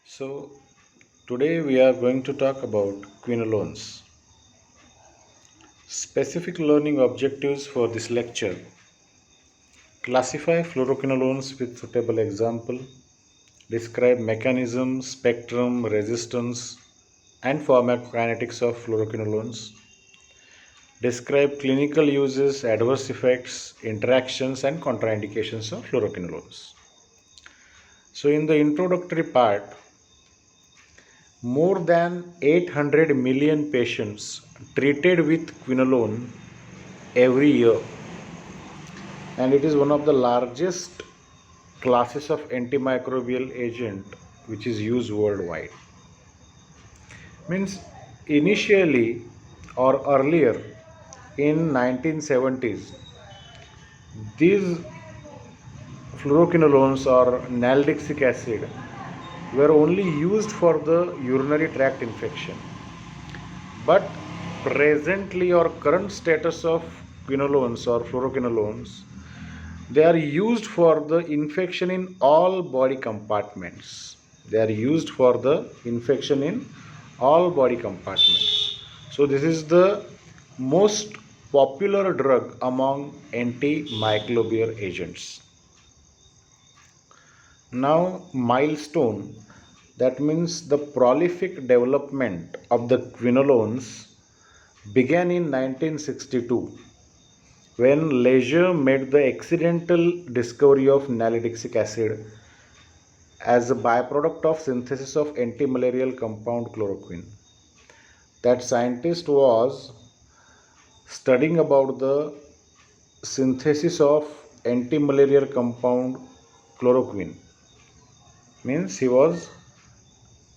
So, today we are going to talk about quinolones. Specific learning objectives for this lecture: classify fluoroquinolones with suitable example, describe mechanism, spectrum, resistance, and pharmacokinetics of fluoroquinolones, describe clinical uses, adverse effects, interactions, and contraindications of fluoroquinolones. So, in the introductory part, more than 800 million patients treated with quinolone every year, and it is one of the largest classes of antimicrobial agent which is used worldwide. Means initially or earlier in 1970s, these fluoroquinolones or naldixic acid were only used for the urinary tract infection. But presently or current status of quinolones or fluoroquinolones, they are used for the infection in all body compartments. They are used for the infection in all body compartments. So this is the most popular drug among antimicrobial agents. Now, milestone, that means the prolific development of the quinolones began in 1962 when Leisure made the accidental discovery of nalidixic acid as a byproduct of synthesis of antimalarial compound chloroquine. That scientist was studying about the synthesis of antimalarial compound chloroquine. Means he was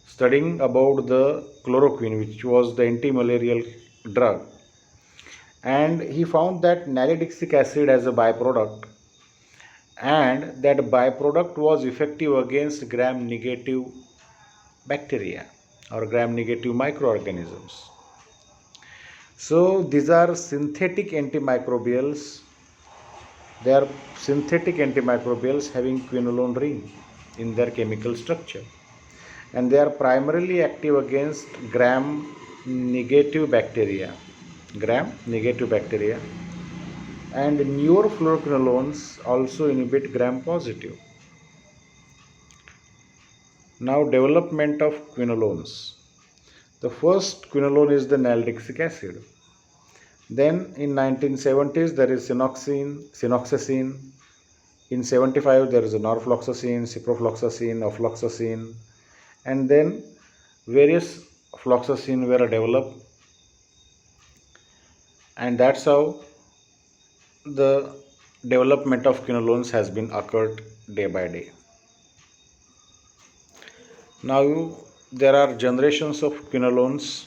studying about the chloroquine, which was the antimalarial drug, and he found that nalidixic acid as a byproduct, and that byproduct was effective against gram negative bacteria or gram negative microorganisms. So these are synthetic antimicrobials. They are synthetic antimicrobials having quinolone ring in their chemical structure, and they are primarily active against gram negative bacteria. Gram negative bacteria, and newer fluoroquinolones also inhibit gram positive. Now, development of quinolones. The first quinolone is the naldixic acid. Then in 1970s there is siloxane. In 75 there is a norfloxacin, ciprofloxacin, ofloxacin, and then various floxacin were developed, and that's how the development of quinolones has been occurred day by day. Now there are generations of quinolones.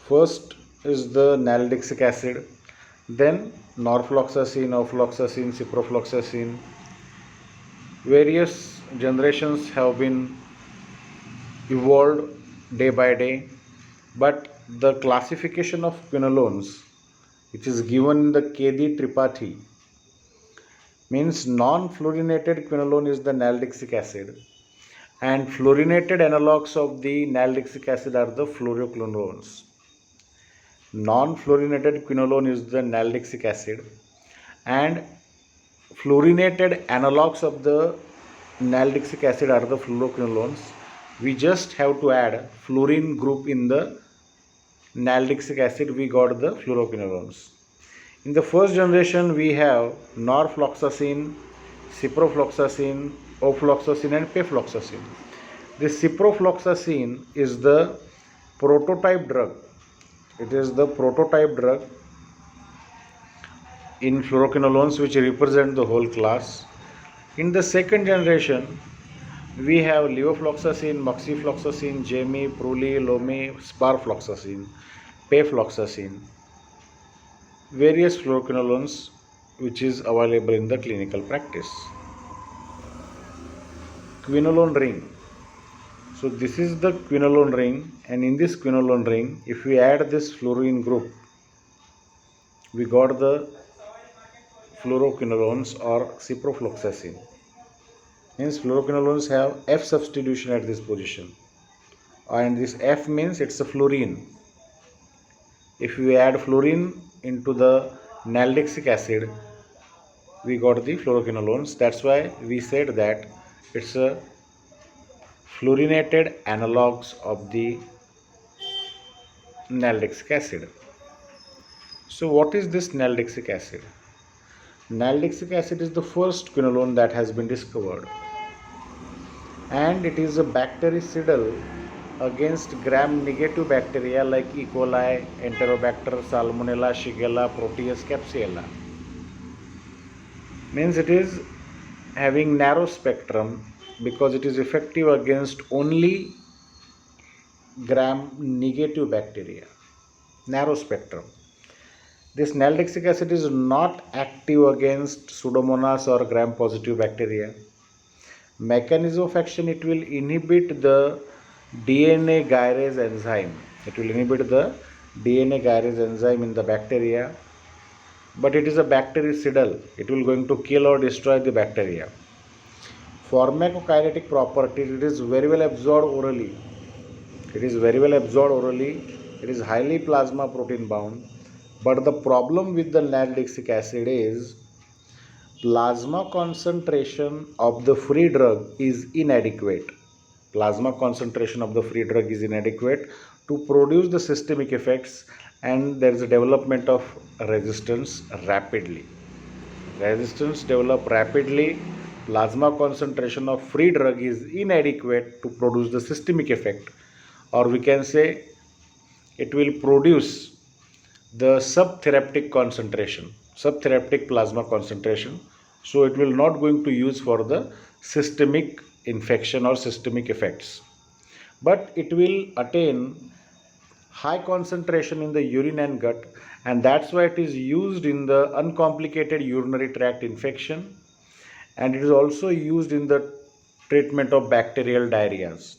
First is the naldixic acid, then norfloxacin, ofloxacin, ciprofloxacin. Various generations have been evolved day by day, but the classification of quinolones, which is given in the Kedi Tripathi, means non-fluorinated quinolone is the naldixic acid, and fluorinated analogues of the naldixic acid are the fluoroquinolones. Non-fluorinated quinolone is the naldixic acid, and fluorinated analogues of the naldixic acid are the fluoroquinolones. We just have to add fluorine group in the naldixic acid, we got the fluoroquinolones. In the first generation, we have norfloxacin, ciprofloxacin, ofloxacin, and pefloxacin. This ciprofloxacin is the prototype drug. It is the prototype drug in fluoroquinolones which represent the whole class. In the second generation, we have levofloxacin, moxifloxacin, Jemi, Pruli, Lomi, sparfloxacin, pefloxacin, various fluoroquinolones which is available in the clinical practice. Quinolone ring. So this is the quinolone ring, and in this quinolone ring, if we add this fluorine group, we got the fluoroquinolones or ciprofloxacin. Means fluoroquinolones have F substitution at this position, and this F means it's a fluorine. If we add fluorine into the naldexic acid, we got the fluoroquinolones. That's why we said that it's a fluorinated analogues of the naldexic acid. So what is this naldexic acid? Naldexic acid is the first quinolone that has been discovered, and it is a bactericidal against gram-negative bacteria like E. coli, Enterobacter, Salmonella, Shigella, Proteus, Klebsiella. Means it is having narrow spectrum because it is effective against only gram-negative bacteria. Narrow spectrum. This naldexic acid is not active against Pseudomonas or gram-positive bacteria. Mechanism of action, it will inhibit the DNA gyrase enzyme. It will inhibit the DNA gyrase enzyme in the bacteria, but it is a bactericidal. It will going to kill or destroy the bacteria. Pharmacokinetic properties, it is very well absorbed orally. It is very well absorbed orally. It is highly plasma protein bound. But the problem with the naldexic acid is plasma concentration of the free drug is inadequate. Plasma concentration of the free drug is inadequate to produce the systemic effects, and there is a development of resistance rapidly. Resistance develop rapidly. Plasma concentration of free drug is inadequate to produce the systemic effect, or we can say it will produce the subtherapeutic concentration, subtherapeutic plasma concentration. So it will not going to use for the systemic infection or systemic effects, but it will attain high concentration in the urine and gut, and that's why it is used in the uncomplicated urinary tract infection, and it is also used in the treatment of bacterial diarrheas.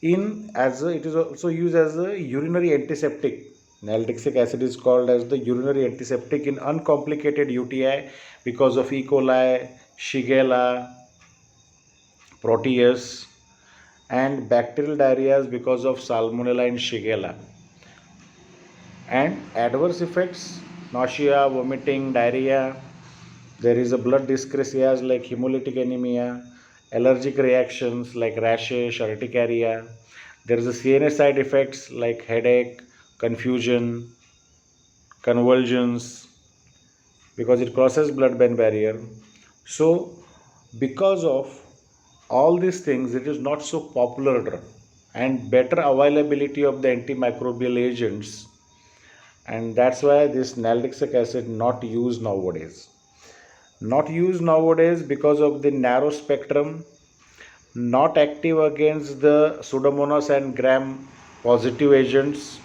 It is also used as a urinary antiseptic. Naldexic acid is called as the urinary antiseptic in uncomplicated UTI because of E. coli, Shigella, Proteus, and bacterial diarrheas because of Salmonella and Shigella. And adverse effects: nausea, vomiting, diarrhea. There is a blood dyscrasias like hemolytic anemia, allergic reactions like rashes, urticaria. There is a CNS side effects like headache, confusion, convulsions, because it crosses blood-brain barrier. So, because of all these things, it is not so popular drug, and better availability of the antimicrobial agents, and that's why this naldexic acid not used nowadays. Not used nowadays because of the narrow spectrum, not active against the Pseudomonas and gram positive agents.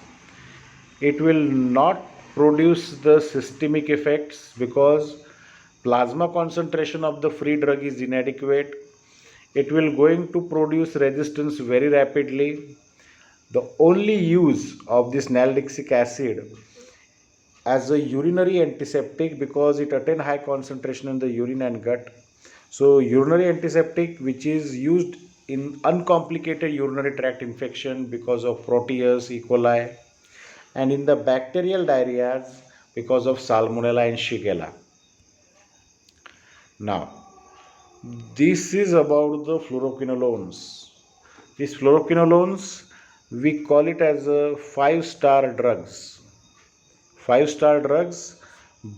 It will not produce the systemic effects because plasma concentration of the free drug is inadequate. It will going to produce resistance very rapidly. The only use of this naldexic acid as a urinary antiseptic because it attain high concentration in the urine and gut. So urinary antiseptic which is used in uncomplicated urinary tract infection because of Proteus, E. coli, and in the bacterial diarrheas because of Salmonella and Shigella. Now, this is about the fluoroquinolones. These fluoroquinolones, we call it as a 5-star drugs. 5-star drugs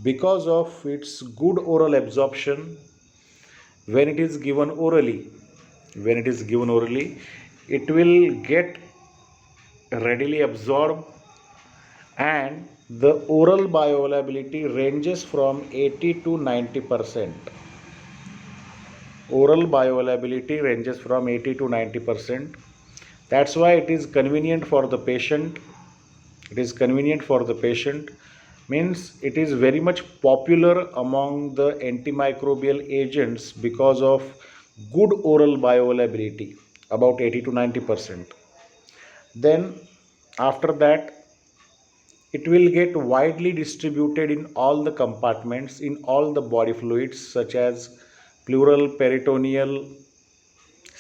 because of its good oral absorption. When it is given orally, it will get readily absorbed, and the oral bioavailability ranges from 80 to 90%. Oral bioavailability ranges from 80 to 90%. That's why it is convenient for the patient. Means it is very much popular among the antimicrobial agents because of good oral bioavailability, about 80 to 90%. Then after that, it will get widely distributed in all the compartments, in all the body fluids such as pleural, peritoneal,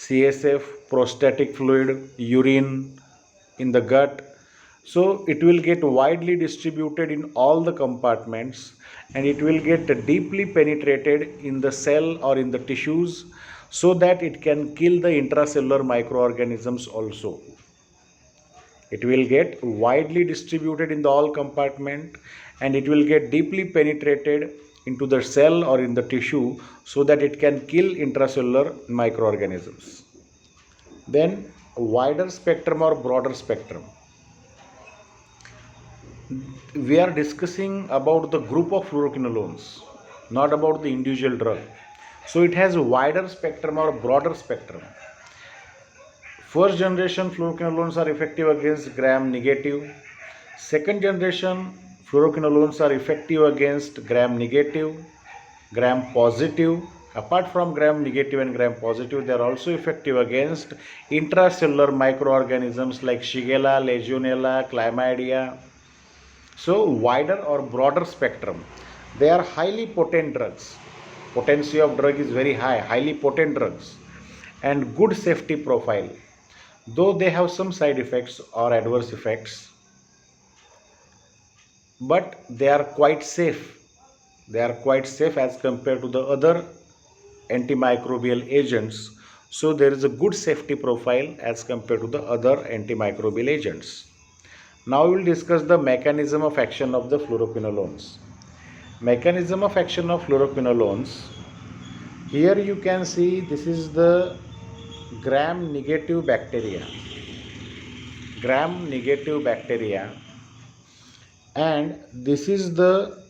CSF, prostatic fluid, urine in the gut. So it will get widely distributed in all the compartments, and it will get deeply penetrated in the cell or in the tissues, so that it can kill the intracellular microorganisms also. It will get widely distributed in the all compartment, and it will get deeply penetrated into the cell or in the tissue, so that it can kill intracellular microorganisms. Then wider spectrum or broader spectrum. We are discussing about the group of fluoroquinolones, not about the individual drug. So it has a wider spectrum or broader spectrum. First generation fluoroquinolones are effective against gram negative. Second generation fluoroquinolones are effective against gram negative, gram positive. Apart from gram negative and gram positive, they are also effective against intracellular microorganisms like Shigella, Legionella, Chlamydia. So wider or broader spectrum. They are highly potent drugs. Potency of drug is very high, highly potent drugs, and good safety profile. Though they have some side effects or adverse effects, but they are quite safe. They are quite safe as compared to the other antimicrobial agents. So there is a good safety profile as compared to the other antimicrobial agents. Now we will discuss the mechanism of action of the fluoroquinolones. Mechanism of action of fluoroquinolones. Here you can see this is the gram negative bacteria. Gram negative bacteria, and this is the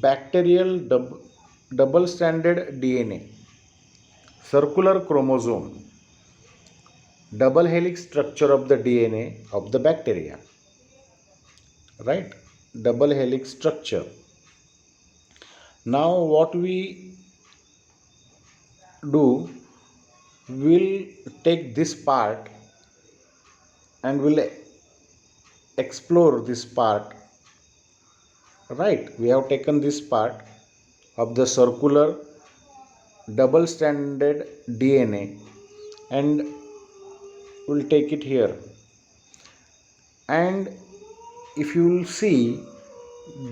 bacterial double stranded DNA, circular chromosome, double helix structure of the DNA of the bacteria, right? Double helix structure. Now what we do, we'll take this part and we'll explore this part, right? We have taken this part of the circular double stranded DNA and we'll take it here. And if you will see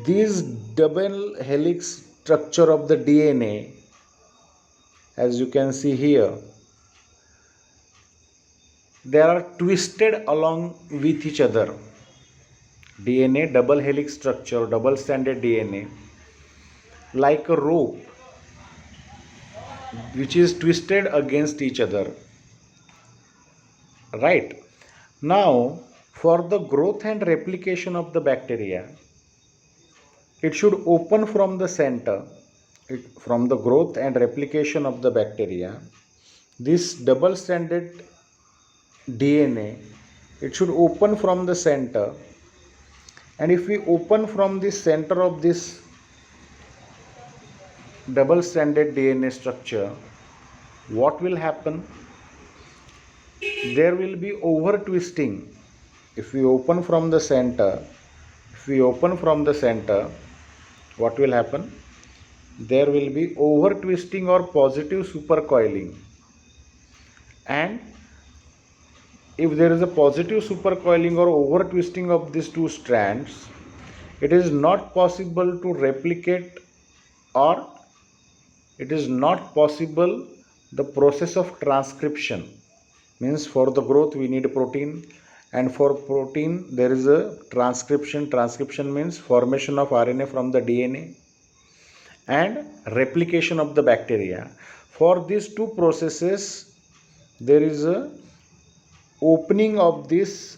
this double helix structure of the DNA, as you can see here, they are twisted along with each other. DNA, double helix structure, double stranded DNA, like a rope which is twisted against each other, right? Now for the growth and replication of the bacteria, it should open from the center. From the growth and replication of the bacteria, this double stranded DNA, it should open from the center. And if we open from the center of this double stranded DNA structure, what will happen? There will be over twisting. If we open from the center, what will happen? There will be over twisting or positive supercoiling. And if there is a positive supercoiling or over twisting of these two strands, it is not possible to replicate, or it is not possible the process of transcription. Means for the growth we need protein, and for protein there is a transcription. Transcription means formation of RNA from the DNA and replication of the bacteria. For these two processes there is a opening of this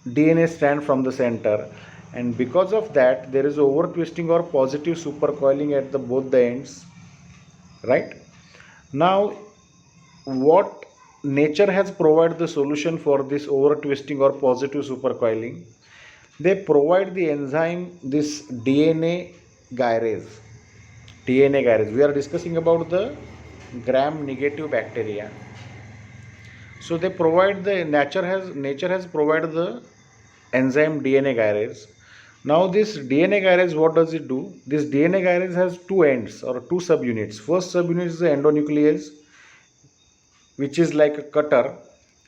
DNA strand from the center, and because of that there is over twisting or positive supercoiling at the both the ends, right? Now what nature has provided the solution for this over twisting or positive supercoiling? They provide the enzyme, this DNA gyrase. We are discussing about the gram negative bacteria. So they provide the nature has provided the enzyme DNA gyrase. Now this DNA gyrase, what does it do? This DNA gyrase has two ends or two subunits. First subunit is the endonuclease, which is like a cutter,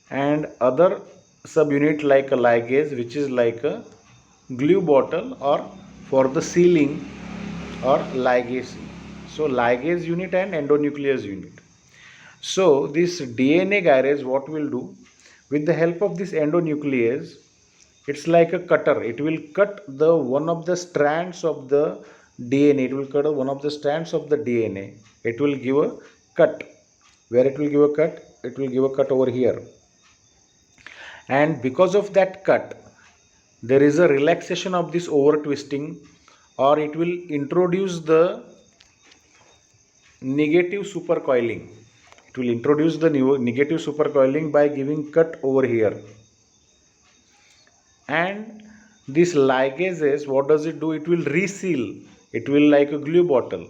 and other subunit like a ligase, which is like a glue bottle, or for the sealing, or ligase. So ligase unit and endonuclease unit. So this DNA gyrase, what will do with the help of this endonuclease, it's like a cutter. It will cut the one of the strands of the DNA. It will cut one of the strands of the DNA. It will give a cut. Where it will give a cut? It will give a cut over here. And because of that cut, there is a relaxation of this over twisting, or it will introduce the negative supercoiling. It will introduce the negative supercoiling by giving cut over here. And this ligases, what does it do? It will reseal. It will like a glue bottle.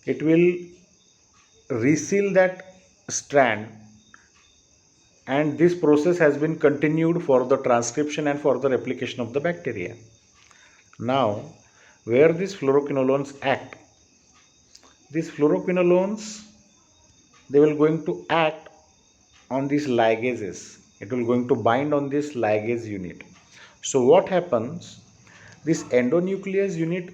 It will reseal that strand, and this process has been continued for the transcription and for the replication of the bacteria. Now, where these fluoroquinolones act? These fluoroquinolones, they will going to act on these ligases. It will going to bind on this ligase unit. So what happens? This endonuclease unit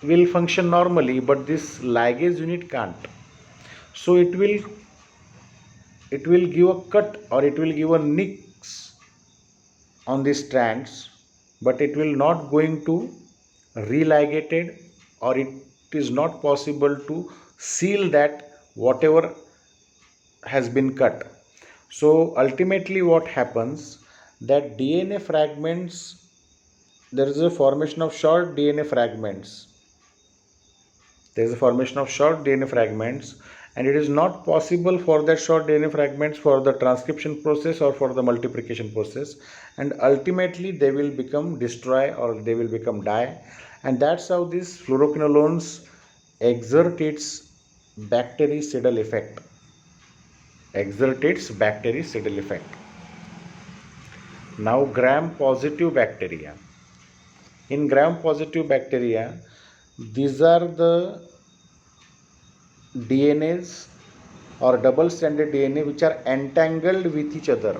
will function normally, but this ligase unit can't. So it will give a cut, or it will give a nicks on these strands, but it will not going to religated, or it is not possible to seal that whatever has been cut. So ultimately what happens, that DNA fragments, there is a formation of short DNA fragments. There is a formation of short DNA fragments, and it is not possible for that short DNA fragments for the transcription process or for the multiplication process, and ultimately they will become destroy, or they will become die. And that's how these fluoroquinolones exert its bactericidal effect. Now gram positive bacteria. In gram positive bacteria, these are the DNAs or double stranded DNA which are entangled with each other.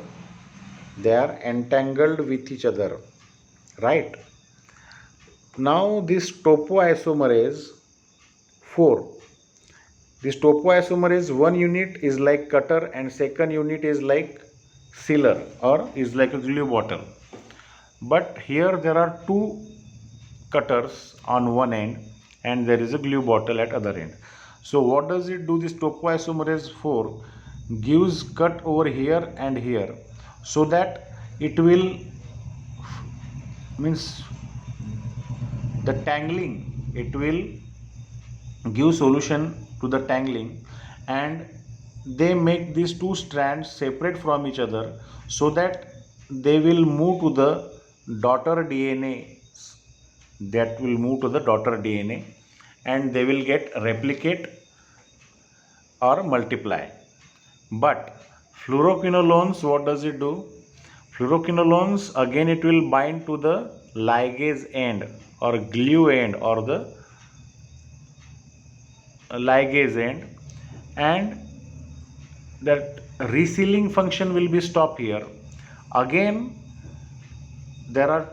They are entangled with each other, right? Now this topoisomerase 4. This topoisomerase, one unit is like cutter and second unit is like sealer, or is like a glue bottle. But here there are two cutters on one end and there is a glue bottle at other end. So what does it do? This topoisomerase 4 gives cut over here and here, so that it will means the tangling, it will give solution to the tangling, and they make these two strands separate from each other, so that they will move to the daughter DNA, and they will get replicate or multiply. But fluoroquinolones, what does it do? Fluoroquinolones, again it will bind to the ligase end or glue end or the ligase end, and that resealing function will be stopped here. Again there are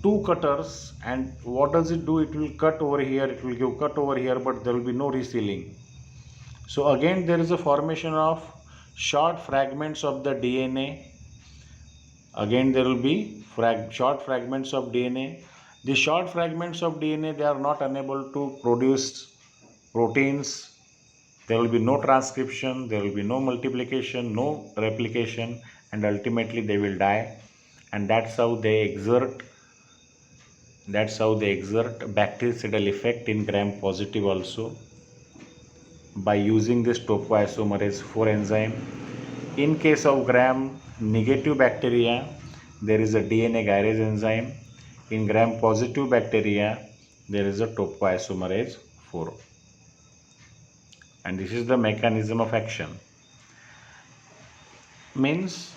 two cutters, and what does it do? It will cut over here, it will give cut over here, but there will be no resealing. So again there is a formation of short fragments of the DNA. Again there will be short fragments of DNA. The short fragments of DNA, they are not unable to produce proteins. There will be no transcription, there will be no multiplication, no replication, and ultimately they will die. And that's how they exert bactericidal effect in gram positive also, by using this topoisomerase 4 enzyme. In case of gram negative bacteria, there is a DNA gyrase enzyme. In gram positive bacteria, there is a topoisomerase 4. And this is the mechanism of action. Means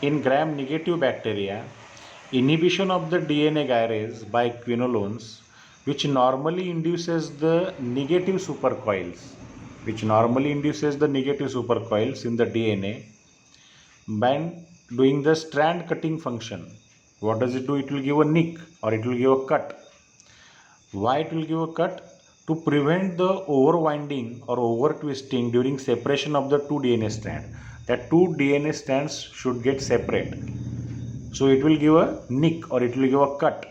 in gram negative bacteria, inhibition of the DNA gyrase by quinolones, which normally induces the negative supercoils. which normally induces the negative supercoils in the DNA by doing the strand cutting function. What does it do? It will give a nick or it will give a cut. Why it will give a cut? To prevent the overwinding or over twisting during separation of the two DNA strands. That two DNA strands should get separate. So it will give a nick or it will give a cut.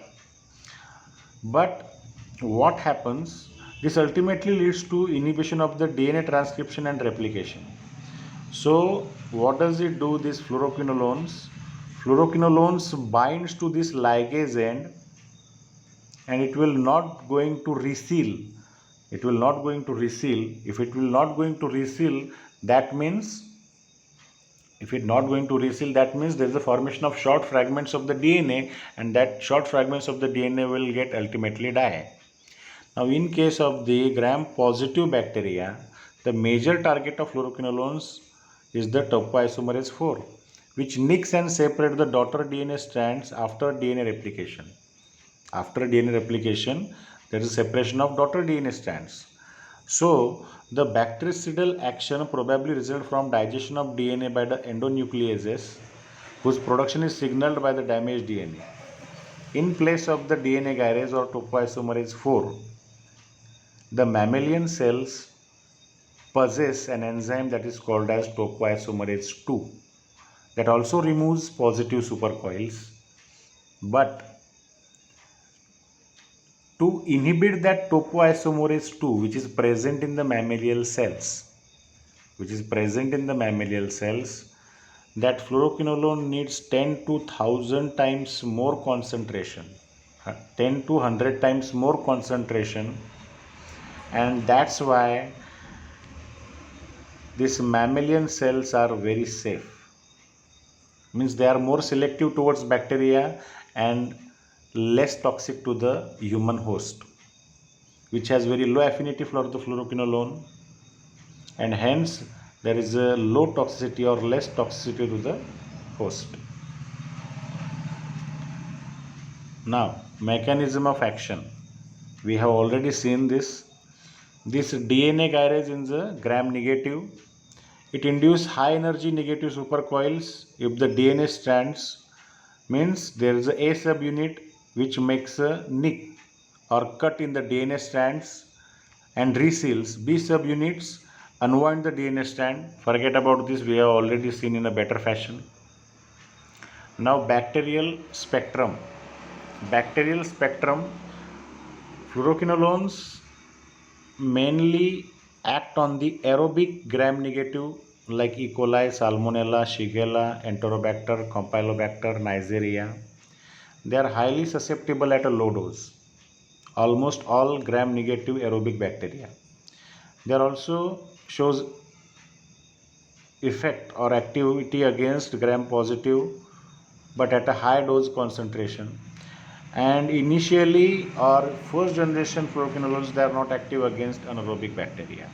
But what happens? This ultimately leads to inhibition of the DNA transcription and replication. So what does it do? These fluoroquinolones? Fluoroquinolones binds to this ligase end and it will not going to reseal. It will not going to reseal. If it will not going to reseal, that means there is a formation of short fragments of the DNA, and that short fragments of the DNA will get ultimately die. Now in case of the gram-positive bacteria, the major target of fluoroquinolones is the topoisomerase 4, which nicks and separates the daughter DNA strands after DNA replication. After DNA replication, there is separation of daughter DNA strands. So, the bactericidal action probably results from digestion of DNA by the endonucleases, whose production is signaled by the damaged DNA. In place of the DNA gyrase or topoisomerase 4, the mammalian cells possess an enzyme that is called as topoisomerase 2 that also removes positive supercoils, but to inhibit that topoisomerase 2 which is present in the mammalian cells, that fluoroquinolone needs 10 to 1000 times more concentration, 10 to 100 times more concentration, and that's why these mammalian cells are very safe. Means they are more selective towards bacteria and less toxic to the human host, which has very low affinity for the fluoroquinolone, and hence there is a low toxicity or less toxicity to the host. Now, mechanism of action. We have already seen this. This DNA gyrase in the gram-negative, it induces high energy negative supercoils if the DNA strands, means there is a subunit which makes a nick or cut in the DNA strands and reseals. B subunits unwind the DNA strand. Forget about this, we have already seen in a better fashion. Now bacterial spectrum. Fluoroquinolones mainly act on the aerobic gram-negative like E. coli, Salmonella, Shigella, Enterobacter, Campylobacter, Neisseria. They are highly susceptible at a low dose. Almost all gram-negative aerobic bacteria. They also shows effect or activity against gram-positive, but at a high dose concentration. And initially or first generation fluoroquinolones, they are not active against anaerobic bacteria.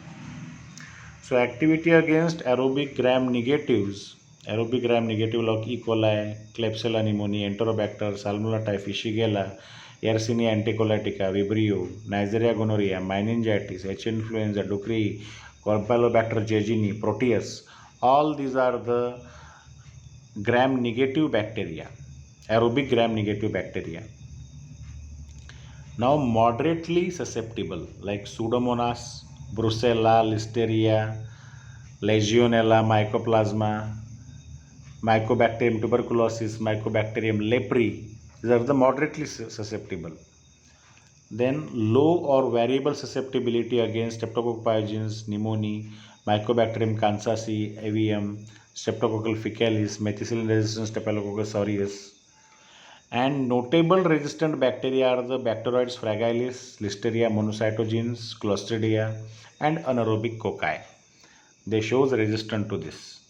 So activity against aerobic gram-negatives like E. coli, Klebsiella pneumoniae, Enterobacter, Salmonella typhi, Shigella, Yersinia anticolytica, Vibrio, Neisseria gonorrhea, meningitis, H. influenza, Ducrei, Campylobacter jejuni, Proteus, all these are the gram-negative bacteria, aerobic gram-negative bacteria. Now moderately susceptible like Pseudomonas, Brucella, Listeria, Legionella, Mycoplasma, Mycobacterium tuberculosis, Mycobacterium leprae. These are the moderately susceptible. Then low or variable susceptibility against Streptococcus pyogenes, pneumonia, Mycobacterium kansasi, avium, Streptococcus faecalis, methicillin resistant Staphylococcus aureus. And notable resistant bacteria are the Bacteroides fragilis, Listeria monocytogenes, Clostridia, and anaerobic cocci. They shows resistant to this.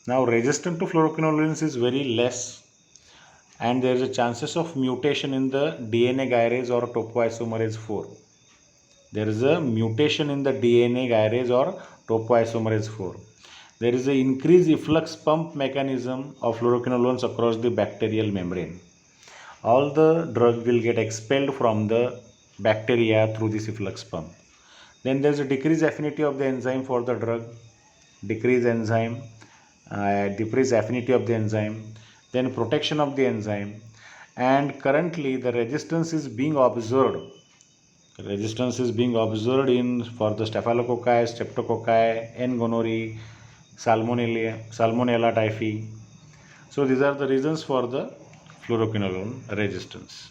Now resistant to fluoroquinolones is very less, and there is a chances of mutation in the DNA gyrase or topoisomerase 4. There is a mutation in the DNA gyrase or topoisomerase 4. There is an increased efflux pump mechanism of fluoroquinolones across the bacterial membrane. All the drug will get expelled from the bacteria through this efflux pump. Then there is a decreased affinity of the enzyme for the drug, decreased affinity of the enzyme, then protection of the enzyme, and currently the resistance is being observed. Resistance is being observed in for the Staphylococci, Streptococci, N. gonorrhoeae, Salmonella typhi. So these are the reasons for the fluoroquinolone resistance.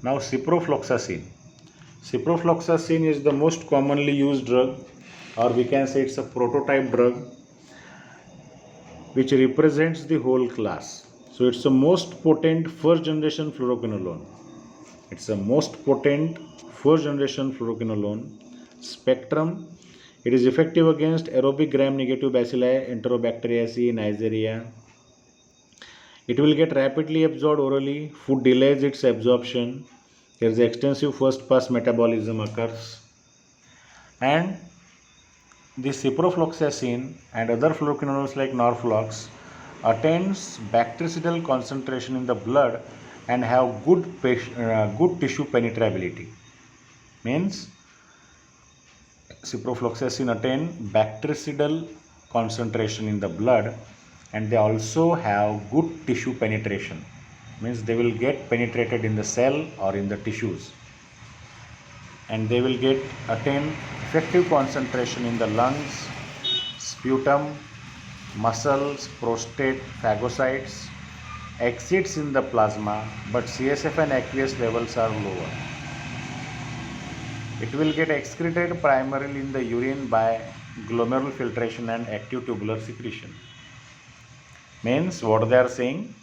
Now ciprofloxacin. Ciprofloxacin is the most commonly used drug, or we can say it's a prototype drug which represents the whole class. So it's the most potent first generation fluoroquinolone. It's the most potent first generation fluoroquinolone. Spectrum. It is effective against aerobic gram-negative bacilli, Enterobacteriaceae, Neisseria. It will get rapidly absorbed orally. Food delays its absorption. There is extensive first pass metabolism occurs. And the ciprofloxacin and other fluoroquinolones like Norflox attains bactericidal concentration in the blood and have good tissue penetrability. Means ciprofloxacin attain bactericidal concentration in the blood and they also have good tissue penetration. Means they will get penetrated in the cell or in the tissues, and they will get attain effective concentration in the lungs, sputum, muscles, prostate, phagocytes, exits in the plasma, but CSF and aqueous levels are lower. It will get excreted primarily in the urine by glomerular filtration and active tubular secretion. Means what they are saying,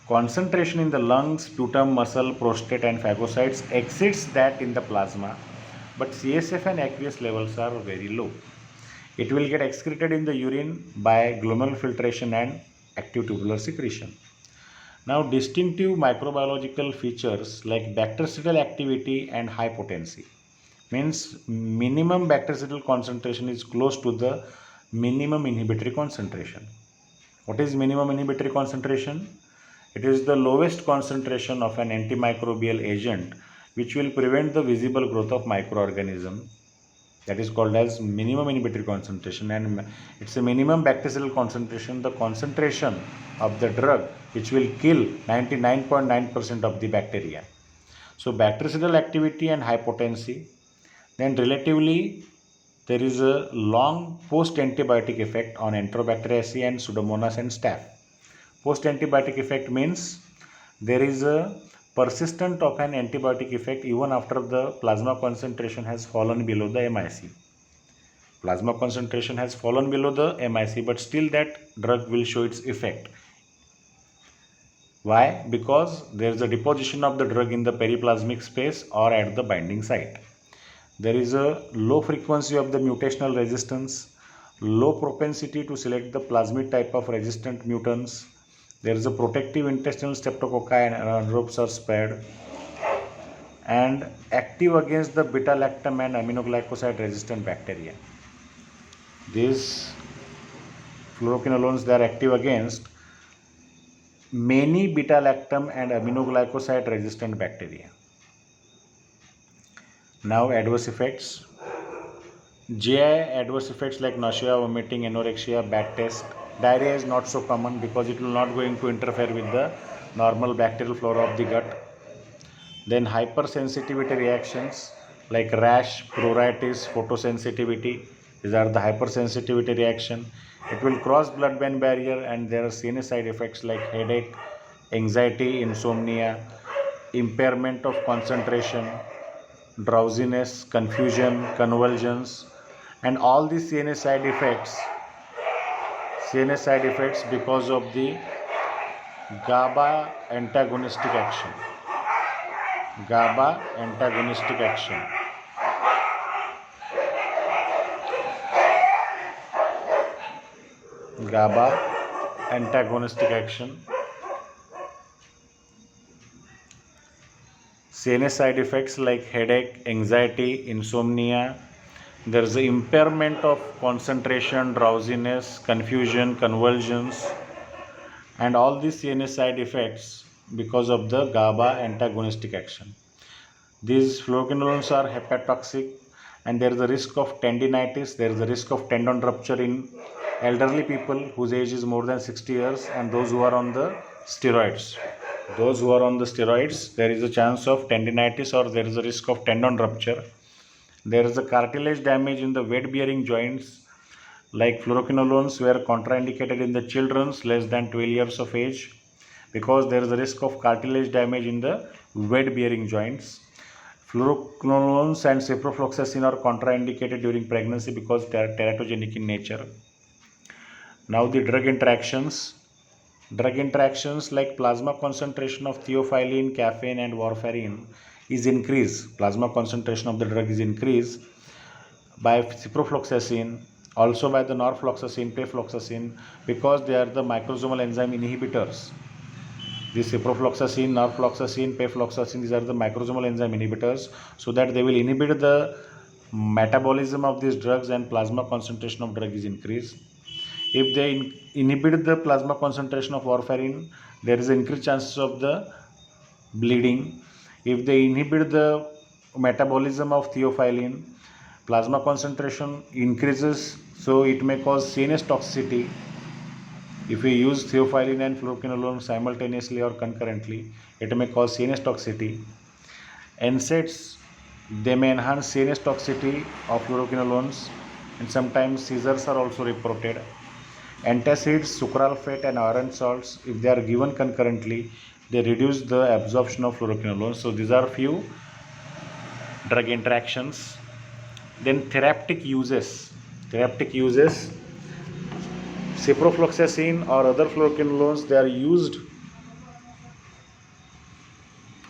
concentration in the lungs, sputum, muscle, prostate and phagocytes exceeds that in the plasma, but CSF and aqueous levels are very low. It will get excreted in the urine by glomerular filtration and active tubular secretion. Now distinctive microbiological features like bactericidal activity and high potency. Means minimum bactericidal concentration is close to the minimum inhibitory concentration. What is minimum inhibitory concentration? It is the lowest concentration of an antimicrobial agent which will prevent the visible growth of microorganism. That is called as minimum inhibitory concentration, and it's a minimum bactericidal concentration, the concentration of the drug which will kill 99.9% of the bacteria. So bactericidal activity and high potency. Then relatively there is a long post-antibiotic effect on Enterobacteriaceae and Pseudomonas and staph. Post-antibiotic effect means there is a persistent of an antibiotic effect even after the plasma concentration has fallen below the MIC. Plasma concentration has fallen below the MIC, but still that drug will show its effect. Why? Because there is a deposition of the drug in the periplasmic space or at the binding site. There is a low frequency of the mutational resistance, low propensity to select the plasmid type of resistant mutants. There is a protective intestinal streptococci and anaerobes are spared, and active against the beta-lactam and aminoglycoside resistant bacteria. These fluoroquinolones, they are active against many beta-lactam and aminoglycoside resistant bacteria. Now adverse effects. GI adverse effects like nausea, vomiting, anorexia, bad taste. Diarrhea is not so common because it will not going to interfere with the normal bacterial flora of the gut. Then hypersensitivity reactions like rash, pruritus, photosensitivity. These are the hypersensitivity reaction. It will cross blood-brain barrier, and there are CNS side effects like headache, anxiety, insomnia, impairment of concentration, drowsiness, confusion, convulsions, and all these CNS side effects because of the GABA antagonistic action. GABA antagonistic action. GABA antagonistic action. CNS side effects like headache, anxiety, insomnia. There is an impairment of concentration, drowsiness, confusion, convulsions, and all these CNS side effects because of the GABA antagonistic action. These fluoroquinolones are hepatotoxic and there is a risk of tendinitis, there is a risk of tendon rupture in elderly people whose age is more than 60 years, and those who are on the steroids. Those who are on the steroids, there is a chance of tendinitis or there is a risk of tendon rupture. There is a cartilage damage in the weight bearing joints, like fluoroquinolones were contraindicated in the children less than 12 years of age because there is a risk of cartilage damage in the weight bearing joints. Fluoroquinolones and ciprofloxacin are contraindicated during pregnancy because they are teratogenic in nature. Now the drug interactions. Drug interactions like plasma concentration of theophylline, caffeine and warfarin is increased. Plasma concentration of the drug is increased by ciprofloxacin, also by the norfloxacin, pefloxacin, because they are the microsomal enzyme inhibitors. This ciprofloxacin, norfloxacin, pefloxacin, these are the microsomal enzyme inhibitors, so that they will inhibit the metabolism of these drugs and plasma concentration of drug is increased. If they inhibit the plasma concentration of warfarin, there is increased chances of the bleeding. If they inhibit the metabolism of theophylline, plasma concentration increases, so it may cause CNS toxicity. If we use theophylline and fluoroquinolone simultaneously or concurrently, it may cause CNS toxicity. NSAIDs, they may enhance CNS toxicity of fluoroquinolones, and sometimes seizures are also reported. Antacids, sucralfate and iron salts, if they are given concurrently, they reduce the absorption of fluoroquinolones. So these are few drug interactions. Then therapeutic uses. Therapeutic uses, ciprofloxacin or other fluoroquinolones, they are used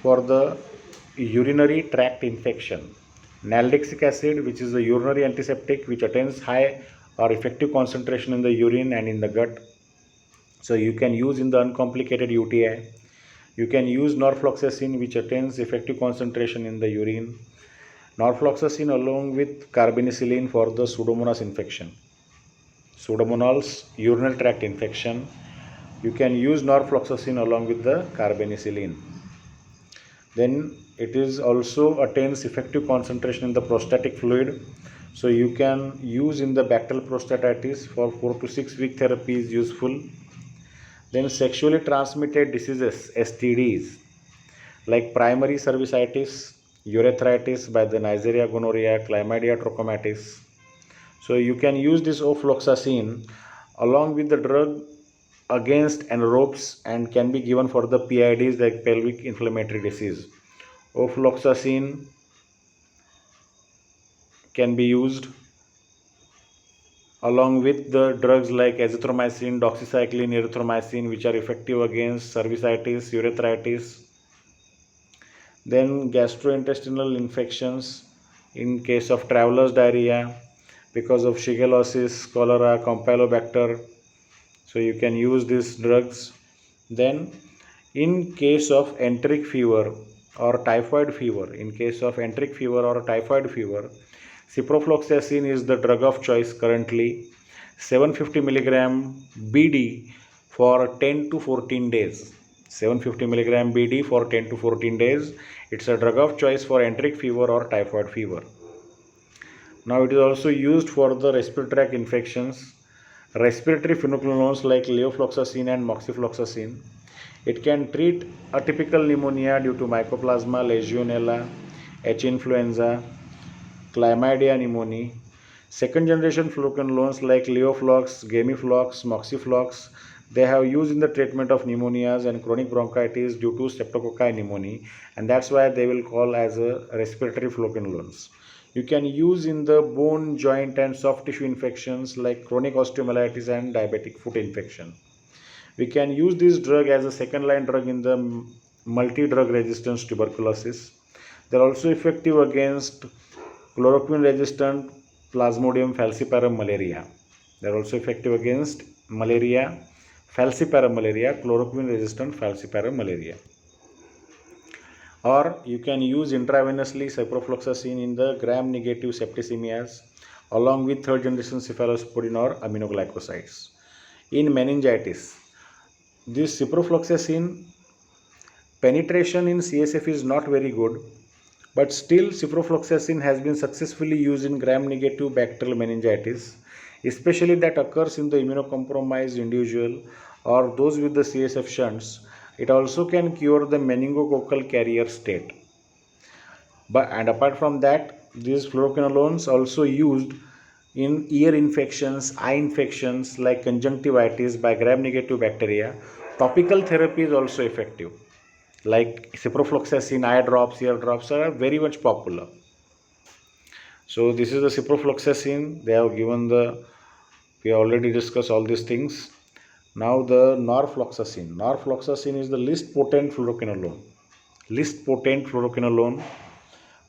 for the urinary tract infection. Naldixic acid, which is a urinary antiseptic which attains high or effective concentration in the urine and in the gut, so you can use in the uncomplicated UTI. You can use norfloxacin, which attains effective concentration in the urine. Norfloxacin along with carbapenicillin for the Pseudomonas infection. Pseudomonas urinary tract infection, you can use norfloxacin along with the carbapenicillin. Then it is also attains effective concentration in the prostatic fluid, so you can use in the bacterial prostatitis for 4 to 6 week therapy is useful. Then sexually transmitted diseases, STDs, like primary cervicitis, urethritis by the Neisseria gonorrhea, chlamydia trachomatis. So you can use this ofloxacin along with the drug against anaerobes and can be given for the PIDs like pelvic inflammatory disease. Ofloxacin can be used along with the drugs like azithromycin, doxycycline, erythromycin, which are effective against cervicitis, urethritis. Then gastrointestinal infections in case of traveler's diarrhea because of shigellosis, cholera, campylobacter. So you can use these drugs. Then in case of enteric fever or typhoid fever, ciprofloxacin is the drug of choice currently. 750 milligram BD for 10 to 14 days. 750 milligram BD for 10 to 14 days. It's a drug of choice for enteric fever or typhoid fever. Now it is also used for the respiratory tract infections. Respiratory phenocolones like levofloxacin and moxifloxacin. It can treat atypical pneumonia due to Mycoplasma, Legionella, H. influenza, Chlamydia pneumoniae. Second generation fluoroquinolones like Leoflox, Gamiflox, Moxiflox, they have used in the treatment of pneumonias and chronic bronchitis due to Streptococci pneumoniae, and that's why they will call as a respiratory fluoroquinolones. You can use in the bone, joint and soft tissue infections like chronic osteomyelitis and diabetic foot infection. We can use this drug as a second line drug in the multi-drug resistance tuberculosis. They are also effective against chloroquine resistant Plasmodium falciparum malaria. They are also effective against malaria, falciparum malaria, chloroquine resistant falciparum malaria. Or you can use intravenously ciprofloxacin in the gram-negative septicemias along with third generation cephalosporin or aminoglycosides. In meningitis, this ciprofloxacin penetration in CSF is not very good, But still, ciprofloxacin has been successfully used in gram-negative bacterial meningitis, especially that occurs in the immunocompromised individual or those with the CSF shunts. It also can cure the meningococcal carrier state. And apart from that, these fluoroquinolones also used in ear infections, eye infections like conjunctivitis by gram-negative bacteria. Topical therapy is also effective, like ciprofloxacin eye drops, ear drops are very much popular. So this is the ciprofloxacin. They have given the, we already discussed all these things. Now the norfloxacin. Norfloxacin is the least potent fluoroquinolone. Least potent fluoroquinolone.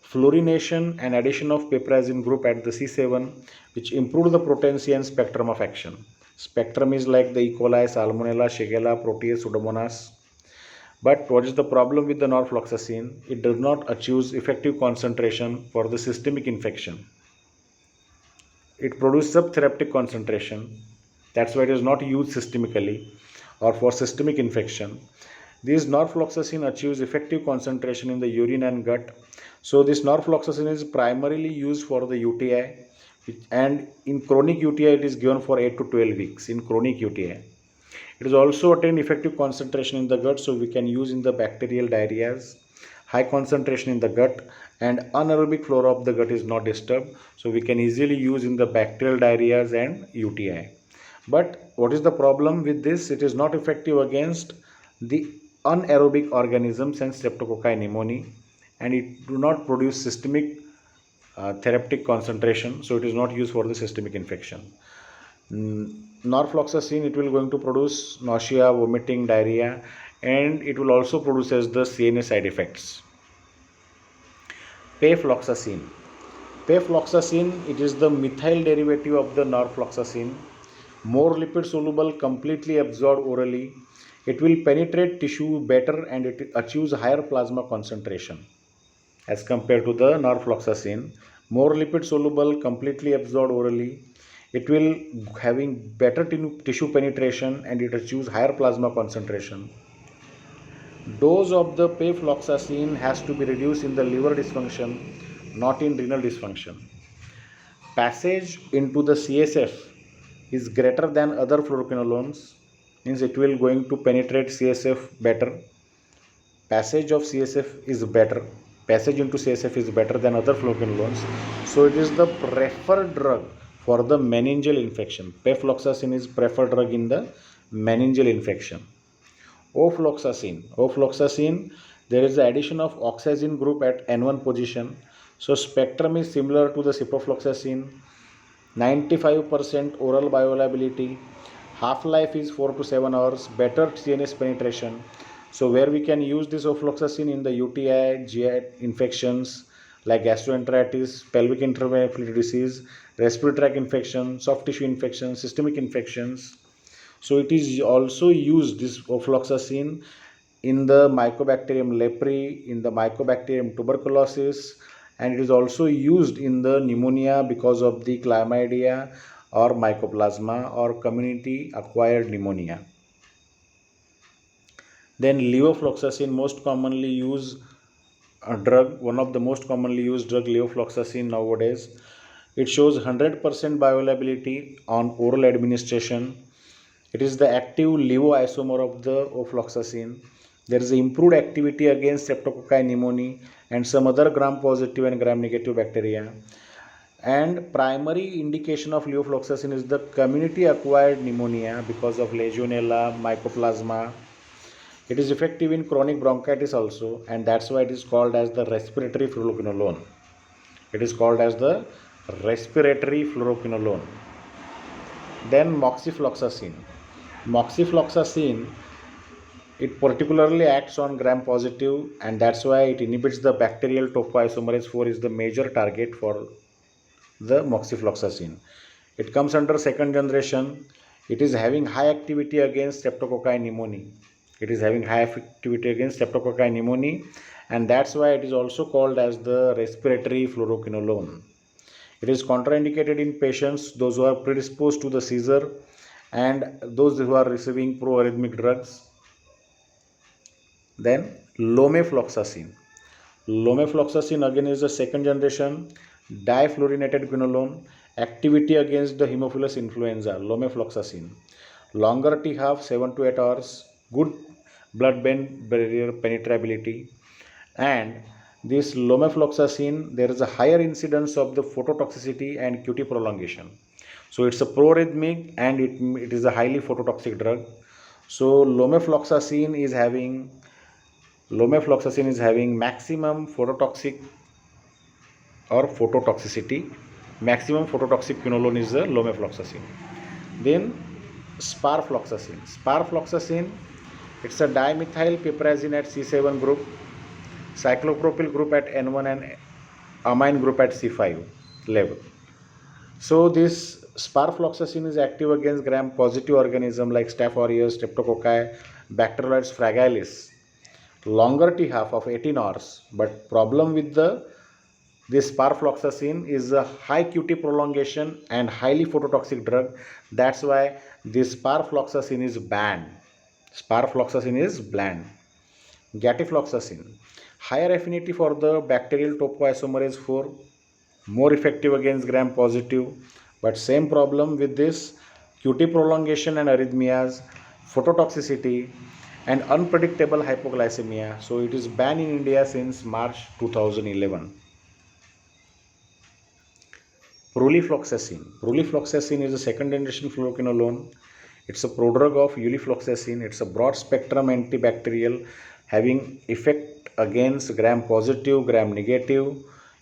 Fluorination and addition of piperazine group at the C7, which improve the potency and spectrum of action. Spectrum is like the E. coli, Salmonella, Shigella, Proteus, Pseudomonas. But what is the problem with the norfloxacin? It does not achieve effective concentration for the systemic infection. It produces subtherapeutic concentration. That's why it is not used systemically or for systemic infection. This norfloxacin achieves effective concentration in the urine and gut. So this norfloxacin is primarily used for the UTI, and in chronic UTI it is given for 8 to 12 weeks in chronic UTI. It is also attained effective concentration in the gut, so we can use in the bacterial diarrheas. High concentration in the gut and anaerobic flora of the gut is not disturbed, so we can easily use in the bacterial diarrheas and UTI. But what is the problem with this? It is not effective against the anaerobic organisms and Streptococci pneumoniae, and it do not produce systemic therapeutic concentration, so it is not used for the systemic infection. Norfloxacin, it will going to produce nausea, vomiting, diarrhea, and it will also produce as the CNS side effects. Pefloxacin. Pefloxacin, it is the methyl derivative of the norfloxacin. More lipid soluble, completely absorbed orally. It will penetrate tissue better and it achieves higher plasma concentration as compared to the norfloxacin. More lipid soluble, completely absorbed orally. It will having better tissue penetration and it achieves higher plasma concentration. Dose of the pefloxacin has to be reduced in the liver dysfunction, not in renal dysfunction. Passage into the CSF is greater than other fluoroquinolones, means it will going to penetrate CSF better. Passage of CSF is better. Passage into CSF is better than other fluoroquinolones. So it is the preferred drug for the meningeal infection. Pefloxacin is preferred drug in the meningeal infection. Ofloxacin, there is the addition of oxazine group at N1 position. So spectrum is similar to the ciprofloxacin. 95% oral bioavailability. Half-life is 4 to 7 hours. Better CNS penetration. So where we can use this ofloxacin in the UTI, GI infections like gastroenteritis, pelvic inflammatory disease, respiratory tract infection, soft tissue infections, systemic infections. So it is also used, this ofloxacin, in the Mycobacterium leprae, in the Mycobacterium tuberculosis, and it is also used in the pneumonia because of the chlamydia or mycoplasma or community acquired pneumonia. Then levofloxacin, most commonly used drug, one of the most commonly used drug, levofloxacin nowadays. It shows 100% bioavailability on oral administration. It is the active levoisomer of the ofloxacin. There is improved activity against Streptococci pneumoniae and some other gram-positive and gram-negative bacteria. And primary indication of levofloxacin is the community-acquired pneumonia because of Legionella, Mycoplasma. It is effective in chronic bronchitis also, and that's why it is called as the respiratory fluoroquinolone. It is called as the respiratory fluoroquinolone. Then moxifloxacin. Moxifloxacin, it particularly acts on gram-positive, and that's why it inhibits the bacterial topoisomerase 4 is the major target for the moxifloxacin. It comes under second generation. It is having high activity against Streptococci pneumoniae. It is having high activity against Streptococci pneumoniae, and that's why it is also called as the respiratory fluoroquinolone. It is contraindicated in patients, those who are predisposed to the seizure and those who are receiving proarrhythmic drugs. Then lomefloxacin. Lomefloxacin again is the second generation difluorinated quinolone. Activity against the Haemophilus influenza, lomefloxacin. Longer T half 7 to 8 hours, good blood-brain barrier penetrability, and this lomefloxacin there is a higher incidence of the phototoxicity and QT prolongation. So it's a pro-rhythmic and it is a highly phototoxic drug. So lomefloxacin is having maximum phototoxic or phototoxicity. Maximum phototoxic quinolone is the lomefloxacin. Then sparfloxacin. Sparfloxacin, it's a dimethyl piperazine at C7 group, cyclopropyl group at N1 and amine group at C5 level. So this sparfloxacin is active against gram-positive organism like Staph aureus, Streptococci, Bacteroides fragilis. Longer T half of 18 hours, but problem with this sparfloxacin is a high QT prolongation and highly phototoxic drug. That's why this sparfloxacin is banned. Sparfloxacin is banned. Gatifloxacin, higher affinity for the bacterial topoisomerase 4, more effective against gram positive, but same problem with this QT prolongation and arrhythmias, phototoxicity, and unpredictable hypoglycemia. So it is banned in India since March 2011. Prolifloxacin. Prolifloxacin is a second generation fluoroquinolone. It's a prodrug of ulifloxacin. It's a broad spectrum antibacterial having effect against gram positive, gram negative.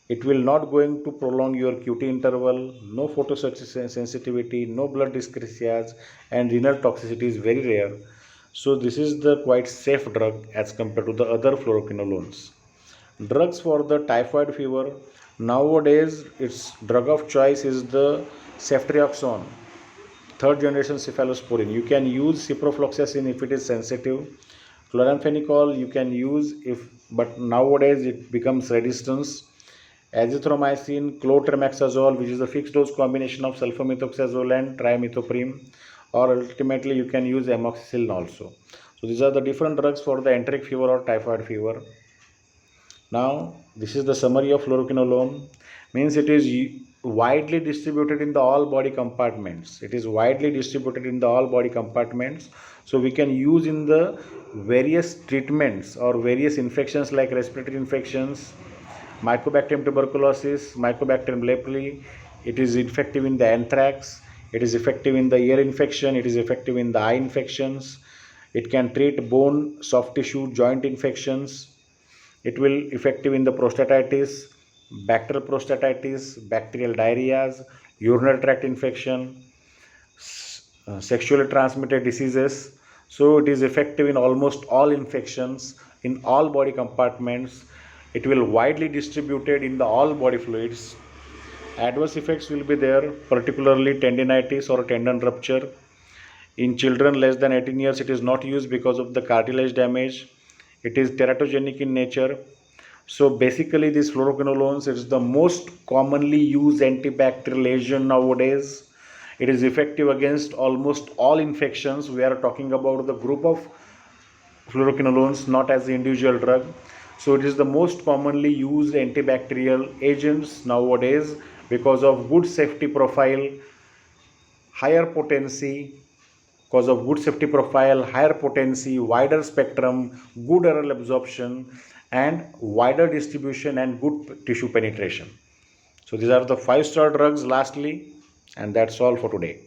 It will not going to prolong your QT interval, no photosensitivity, no blood dyscrasias, and renal toxicity is very rare. So this is the quite safe drug as compared to the other fluoroquinolones. Drugs for the typhoid fever. Nowadays, its drug of choice is the ceftriaxone, third generation cephalosporin. You can use ciprofloxacin if it is sensitive. Chloramphenicol you can use but nowadays it becomes resistance. Azithromycin, clotrimazole, which is a fixed dose combination of sulfamethoxazole and trimethoprim, or ultimately you can use amoxicillin also. So these are the different drugs for the enteric fever or typhoid fever. Now this is the summary of fluoroquinolone. Means it is widely distributed in the all body compartments. It is widely distributed in the all body compartments. So we can use in the various treatments or various infections like respiratory infections, Mycobacterium tuberculosis, Mycobacterium leprae. It is effective in the anthrax. It is effective in the ear infection. It is effective in the eye infections. It can treat bone, soft tissue, joint infections. It will effective in the prostatitis, bacterial prostatitis, bacterial diarrheas, urinary tract infection, sexually transmitted diseases. So it is effective in almost all infections in all body compartments. It will widely distributed in the all body fluids. Adverse effects will be there, particularly tendinitis or tendon rupture. In children less than 18 years, it is not used because of the cartilage damage. It is teratogenic in nature. So basically these fluoroquinolones, it is the most commonly used antibacterial agent nowadays. It is effective against almost all infections. We are talking about the group of fluoroquinolones, not as the individual drug. So it is the most commonly used antibacterial agents nowadays because of good safety profile, higher potency, because of good safety profile, higher potency, wider spectrum, good oral absorption, and wider distribution and good tissue penetration. So these are the 5-star drugs lastly, and that's all for today.